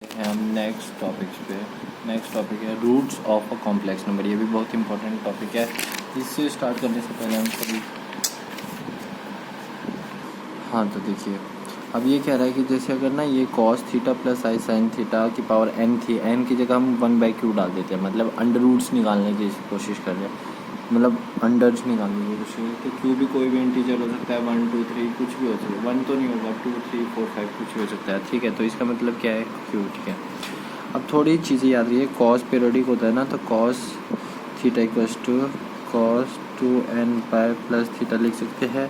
हम next topic है roots of a complex number. ये भी बहुत इंपॉर्टेंट टॉपिक है। इससे स्टार्ट करने से पहले हम सभी तो देखिए, अब ये कह रहा है कि जैसे अगर ना ये कॉस थीटा प्लस आई साइन थीटा की पावर एन थी, एन की जगह हम 1/q डाल देते हैं, मतलब अंडर रूट्स निकालने की कोशिश कर रहे हैं, मतलब अंडर्स निकालने की कोशिश। तो क्यू भी कोई भी इंटीजर हो सकता है, 1 2 3 कुछ भी हो सकता है, 1 तो नहीं होगा, 2 3 4 5 कुछ भी हो सकता है, ठीक है। तो इसका मतलब क्या है, क्यू, ठीक है। अब थोड़ी चीज़ें याद रखिए, कॉस पीरियोडिक होता है ना, तो cos theta equals to cos 2n pi plus theta लिख सकते हैं।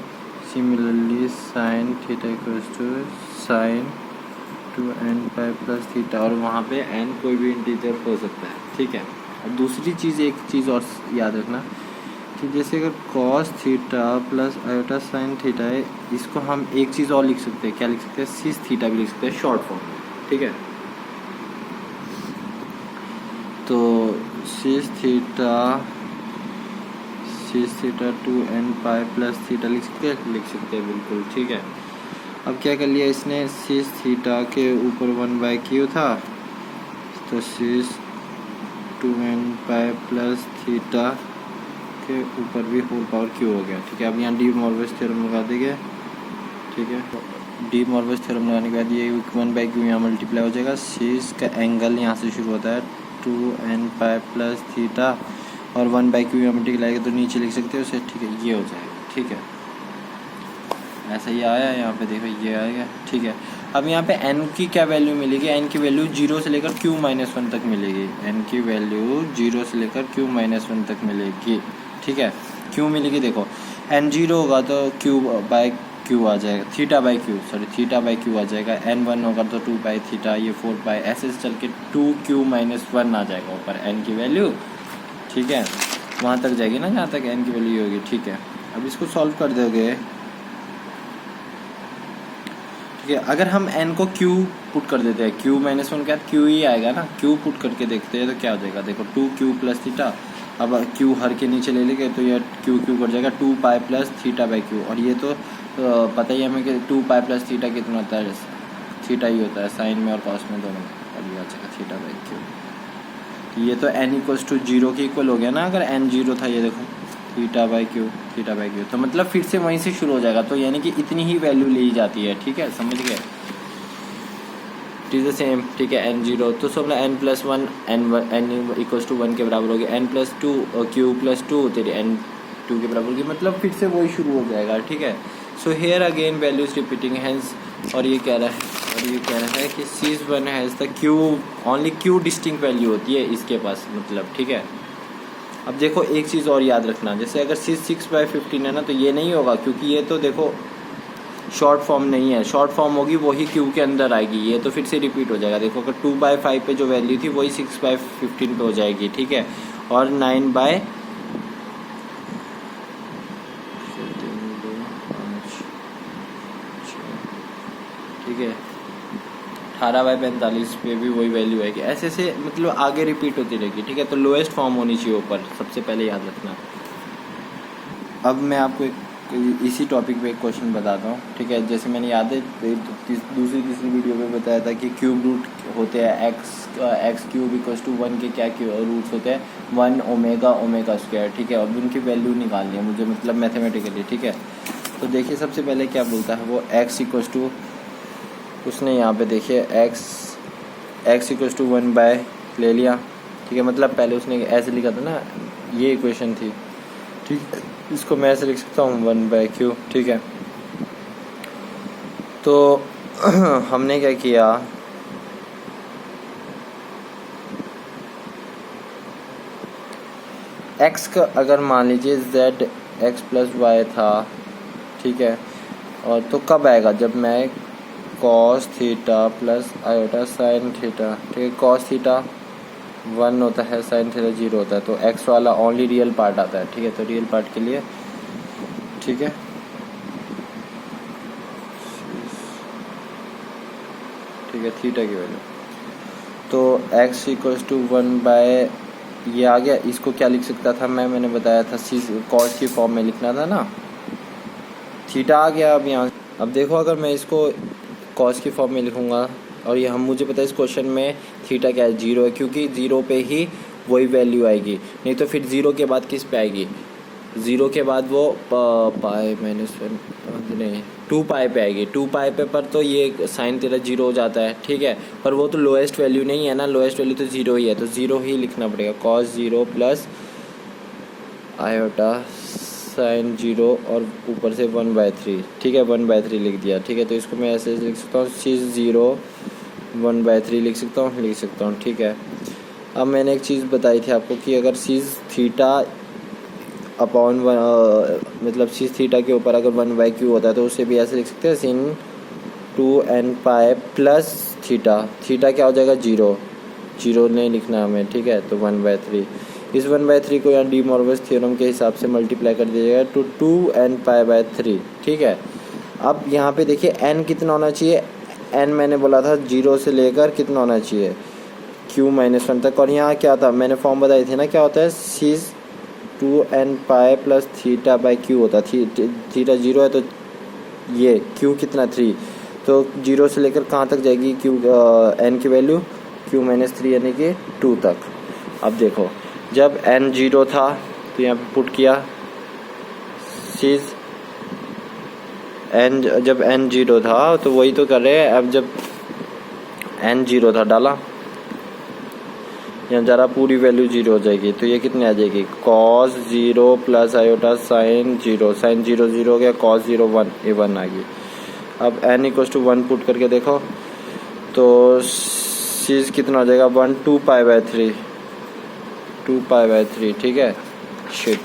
Similarly sine theta equals to sine 2n pi plus theta, और वहाँ पे n कोई भी इंटीजर हो सकता है, ठीक है। और दूसरी चीज़, एक चीज़ और याद रखना कि जैसे अगर cos theta plus iota sine theta है, इसको हम एक चीज़ और लिख सकते हैं, क्या लिख सकते हैं, सिस थीटा भी लिख सकते हैं शॉर्ट फॉर्म में, ठीक है। तो cis theta 2n pi plus theta लिख सकते हैं बिल्कुल, ठीक है। अब क्या कर लिया इसने, सिस थीटा के ऊपर 1/q था, तो सिस 2n पाई प्लस थीटा के ऊपर भी होल पावर q हो गया, ठीक है। अब यहाँ डी मॉर्गन थ्योरम लगा देंगे, ठीक है। डी मॉर्गन थ्योरम लगाने के बाद ये 1/q यहाँ मल्टीप्लाई हो जाएगा। सिस का एंगल यहाँ से शुरू होता है 2n पाई प्लस थीटा, और 1/q यहाँ मल्टीप्लाई तो नीचे लिख सकते हो उसे, ठीक है। ये हो जाएगा, ठीक है। ऐसा ही आया यहाँ पे, देखो ये आएगा, ठीक है। अब यहाँ पे n की क्या वैल्यू मिलेगी, n की वैल्यू 0 से लेकर q-1 तक मिलेगी। n की वैल्यू 0 से लेकर q-1 तक मिलेगी, ठीक है। क्यों मिलेगी, देखो n 0 होगा तो q/q आ जाएगा, थीटा बाई q आ जाएगा। n 1 होगा तो 2 थीटा, ये 4 ऐसे चल के 2q-1 आ जाएगा ऊपर n की वैल्यू, ठीक है। वहाँ तक जाएगी ना जहाँ तक n की वैल्यू होगी, ठीक है। अब इसको सॉल्व कर दोगे, ठीक है। अगर हम n को q पुट कर देते हैं, q-1 क्या q ही आएगा ना, q पुट करके देखते हैं तो क्या हो जाएगा, देखो 2q प्लस थीटा। अब q हर के नीचे ले लेंगे तो ये q कर जाएगा 2 प्लस थीटा बाई q, और ये तो पता ही हमें कि 2 प्लस थीटा कितना होता है, थीटा ही होता है साइन में और कॉस में दोनों में, और ये आ जाएगा थीटा बाई q। ये तो n इक्वल्स टू 0 के इक्वल हो गया ना, अगर n 0 था, ये देखो थीटा बाई क्यू, तो मतलब फिर से वहीं से शुरू हो जाएगा, तो यानी कि इतनी ही वैल्यू ली जाती है, ठीक है, समझ गए। इट इज़ द सेम, ठीक है। n 0 तो सब n+1 n इक्वल्स टू 1 के बराबर होगी, n+2 q+2 तेरी n 2 के बराबर होगी, मतलब फिर से वही शुरू हो जाएगा, ठीक है। So here again values repeating hence, और ये कह रहा है कि Cis1 has the q only q distinct value होती है इसके पास, मतलब, ठीक है। अब देखो एक चीज़ और याद रखना, जैसे अगर Cis 6/15 है ना, तो ये नहीं होगा, क्योंकि ये तो देखो शॉर्ट फॉर्म नहीं है, शॉर्ट फॉर्म होगी वही q के अंदर आएगी, ये तो फिर से रिपीट हो जाएगा। देखो अगर 2/5 पे जो वैल्यू थी वही 6/15 पे हो जाएगी, ठीक है। और 9/, ठीक है, 18/45 पे भी वही वैल्यू आएगी, ऐसे ऐसे मतलब आगे रिपीट होती रहेगी, ठीक है। तो लोएस्ट फॉर्म होनी चाहिए ऊपर, सबसे पहले याद रखना। अब मैं आपको इसी टॉपिक पे एक क्वेश्चन बताता हूँ, ठीक है। जैसे मैंने याद है दूसरी तीसरी वीडियो में बताया था कि क्यूब रूट होते हैं एक्स क्यूब इक्वल्स टू 1 के क्या रूट्स होते हैं, 1 ओमेगा स्क्वायर, ठीक है। और उनकी वैल्यू निकालनी है मुझे, मतलब मैथमेटिकली, ठीक है। तो देखिए सबसे पहले क्या बोलता है वो, एक्स इक्वल्स टू, उसने यहाँ पे देखिए एक्स इक्वल्स टू 1 ले लिया, ठीक है। मतलब पहले उसने ऐसे लिखा था ना, ये इक्वेशन थी, ठीक है। इसको मैं ऐसे लिख सकता हूँ 1/q, ठीक है। तो हमने क्या किया, x का अगर मान लीजिए z x+y था, ठीक है। और तो कब आएगा, जब मैं cos theta plus iota sine theta, ठीक है। cos थीटा 1 होता है, साइन थीटा 0 होता है, तो x वाला ओनली रियल पार्ट आता है, ठीक है। तो रियल पार्ट के लिए, ठीक है, थीटा की वैल्यू, तो x इक्वल्स टू 1 ये आ गया। इसको क्या लिख सकता था मैंने बताया था cos की फॉर्म में लिखना था ना, थीटा आ गया। अब यहाँ अब देखो अगर मैं इसको cos की फॉर्म में लिखूँगा और ये मुझे पता है इस क्वेश्चन में थीटा क्या है, 0 है, क्योंकि 0 पे ही वही वैल्यू आएगी, नहीं तो फिर 0 के बाद किस पे आएगी, 0 के बाद वो पाई माइनस 1 नहीं 2 पाई पे आएगी, 2 पाई पे पर तो ये साइन तेरा 0 हो जाता है, ठीक है। पर वो तो लोएस्ट वैल्यू नहीं है ना, लोएस्ट वैल्यू तो 0 ही है, तो 0 ही लिखना पड़ेगा, cos 0 प्लस आयोटा साइन 0 और ऊपर से 1/3, ठीक है, 1/3 लिख दिया, ठीक है। तो इसको मैं ऐसे लिख सकता हूँ, सी 0 1/3 लिख सकता हूँ, ठीक है। अब मैंने एक चीज़ बताई थी आपको कि अगर सीज थीटा अपॉन मतलब सीज थीटा के ऊपर अगर 1/q होता है तो उसे भी ऐसे लिख सकते हैं, sin 2n pi plus theta, theta क्या हो जाएगा, 0 नहीं लिखना हमें, ठीक है। तो 1/3, इस 1/3 को यहाँ डी मॉर्गन्स थ्योरम के हिसाब से मल्टीप्लाई कर दिया जाएगा तो 2n पाई/3, ठीक है। अब यहाँ पे देखिए n कितना होना चाहिए, n मैंने बोला था 0 से लेकर कितना होना चाहिए, q-1 तक, और यहाँ क्या था मैंने फॉर्म बताई थी ना, क्या होता है, cis 2n pi plus theta by q होता है, थीटा 0 है तो ये q कितना 3, तो 0 से लेकर कहाँ तक जाएगी q n की वैल्यू, q-3 यानी कि 2 तक। अब देखो जब n 0 था तो यहाँ पे पुट किया सीज n, जब n 0 था तो वही तो कर रहे हैं, अब जब n 0 था डाला, यहाँ जरा पूरी वैल्यू 0 हो जाएगी, तो ये कितनी आ जाएगी, cos 0 plus iota sine 0, sine 0 0 हो गया, cos 0 1, ये 1 आ गई। अब n इक्वल्स टू 1 पुट करके देखो तो सीज कितना हो जाएगा, 1 2 पाई/3, 2 पाई/3, ठीक है। शिट,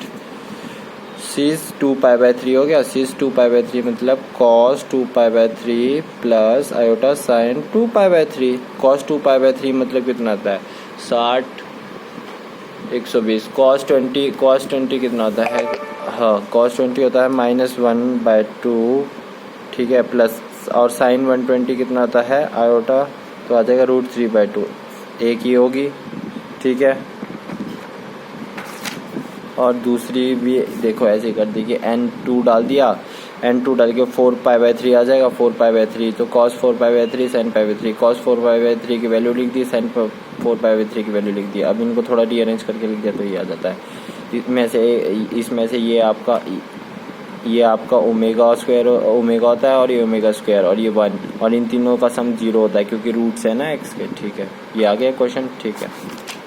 सीज 2 पाई/3 हो गया, सीज 2 पाई/3 मतलब cos 2 पाई/3 प्लस आयोटा साइन 2 पाई/3, cos 2 पाई/3 मतलब कितना आता है, 60 120, cos 20 कितना होता है, हाँ cos 20 होता है -1/2, ठीक है, प्लस और साइन 120 कितना होता है आयोटा, तो आ जाएगा √3/2, एक ही होगी, ठीक है। और दूसरी भी देखो ऐसे कर दी कि n2 डाल दिया, n2 डाल के 4 पाई/3 आ जाएगा, 4 पाई/3 तो cos 4 पाई/3 sin पाई/3, cos 4 पाई/3 की वैल्यू लिख दी, sin 4 पाई/3 की वैल्यू लिख दी। अब इनको थोड़ा रीअरेंज करके लिख दिया तो ये आ जाता है, इसमें से ये आपका ओमेगा होता है और ये ω² और ये 1, और इन तीनों का सम 0 होता है क्योंकि रूट्स है ना x के, ठीक है। ये आ गया क्वेश्चन, ठीक है।